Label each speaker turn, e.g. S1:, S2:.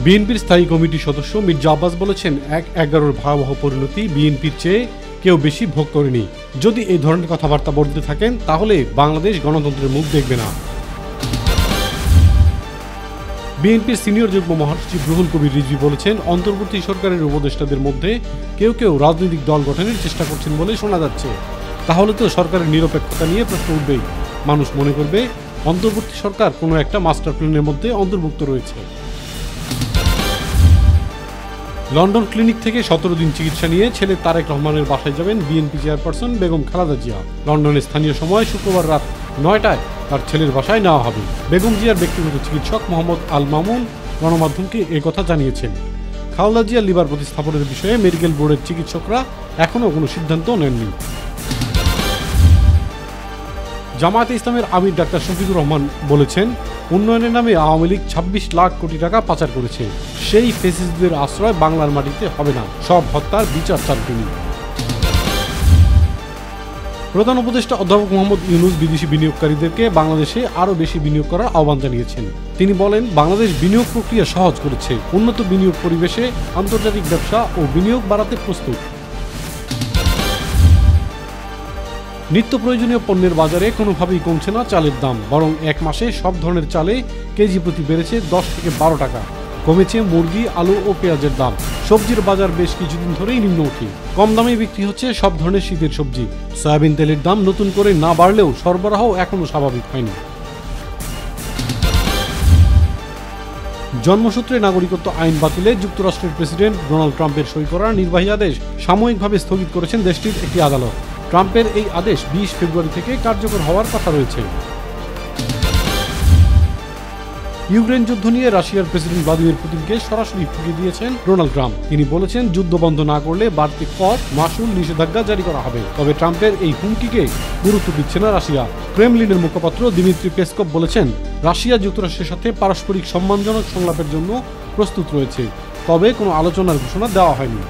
S1: বিএনপির স্থায়ী কমিটির সদস্য মির্জা আব্বাস বলেছেন, ১/১১ ভয়াবহ পরিণতি বিএনপির চেয়ে কেউ বেশি ভোগ করেনি। যদি এই ধরনের কথাবার্তা বলতে থাকেন তাহলে বাংলাদেশ গণতন্ত্রের মুখ দেখবে না। বিএনপির সিনিয়র যুগ্ম মহাসচিব রুহুল কবির রিজভী বলেছেন, অন্তর্বর্তী সরকারের উপদেষ্টাদের মধ্যে কেউ কেউ রাজনৈতিক দল গঠনের চেষ্টা করছেন বলে শোনা যাচ্ছে। তাহলে তো সরকারের নিরপেক্ষতা নিয়ে প্রশ্ন উঠবেই। মানুষ মনে করবে অন্তর্বর্তী সরকার কোনো একটা মাস্টার প্ল্যানের মধ্যে অন্তর্ভুক্ত রয়েছে। লন্ডন ক্লিনিক থেকে 17 দিন চিকিৎসা নিয়ে ছেলে তারেক রহমানের বাসায় যাবেন বিএনপি চেয়ারপারসন বেগম খালেদা জিয়া। লন্ডনের স্থানীয় সময় শুক্রবার রাত 9টায় তার ছেলের বাসায় নেওয়া হবে। বেগম জিয়ার ব্যক্তিগত চিকিৎসক মোহাম্মদ আল মামুন গণমাধ্যমকে একথা জানিয়েছেন। খালেদা জিয়ার লিভার প্রতিস্থাপনের বিষয়ে মেডিকেল বোর্ডের চিকিৎসকরা এখনও কোনো সিদ্ধান্ত নেননি। জামায়াতে ইসলামের আমির ডাক্তার শফিকুর রহমান বলেছেন, উন্নয়নের নামে আওয়ামী লীগ 26 লাখ কোটি টাকা পাচার করেছে। সেই ফ্যাসিস্টদের আশ্রয় বাংলার মাটিতে হবে না, সব হত্যার বিচার চান তিনি। প্রধান উপদেষ্টা অধ্যাপক মোহাম্মদ ইউনূস বিদেশি বিনিয়োগকারীদেরকে বাংলাদেশে আরও বেশি বিনিয়োগ করার আহ্বান জানিয়েছেন। তিনি বলেন, বাংলাদেশ বিনিয়োগ প্রক্রিয়া সহজ করেছে, উন্নত বিনিয়োগ পরিবেশে আন্তর্জাতিক ব্যবসা ও বিনিয়োগ বাড়াতে প্রস্তুত। নিত্য প্রয়োজনীয় পণ্যের বাজারে কোনোভাবেই কমছে না চালের দাম, বরং এক মাসে সব ধরনের চালে কেজি প্রতি বেড়েছে 10 থেকে 12 টাকা। কমেছে মুরগি, আলু ও পেঁয়াজের দাম। সবজির বাজার বেশ কিছুদিন ধরেই নিম্নমুখী। কম দামে বিক্রি হচ্ছে সব ধরনের শীতের সবজি। সয়াবিন তেলের দাম নতুন করে না বাড়লেও সরবরাহ এখনো স্বাভাবিক হয়নি। জন্মসূত্রে নাগরিকত্ব আইন বাতিলে যুক্তরাষ্ট্রের প্রেসিডেন্ট ডোনাল্ড ট্রাম্পের সই করা নির্বাহী আদেশ সাময়িকভাবে স্থগিত করেছেন দেশটির একটি আদালত। ট্রাম্পের এই আদেশ 20 ফেব্রুয়ারি থেকে কার্যকর হওয়ার কথা রয়েছে। ইউক্রেন যুদ্ধ নিয়ে রাশিয়ার প্রেসিডেন্ট ভ্লাদিমির পুতিনকে সরাসরি হুমকি দিয়েছেন ডোনাল্ড ট্রাম্প। তিনি বলেছেন, যুদ্ধ বন্ধ না করলে বাড়তি কর, মাশুল, নিষেধাজ্ঞা জারি করা হবে। তবে ট্রাম্পের এই হুমকিকে গুরুত্ব দিচ্ছে না রাশিয়া। ক্রেমলিনের মুখপাত্র দিমিত্রি পেসকভ বলেছেন, রাশিয়া যুক্তরাষ্ট্রের সাথে পারস্পরিক সম্মানজনক সংলাপের জন্য প্রস্তুত রয়েছে, তবে কোনো আলোচনার ঘোষণা দেওয়া হয়নি।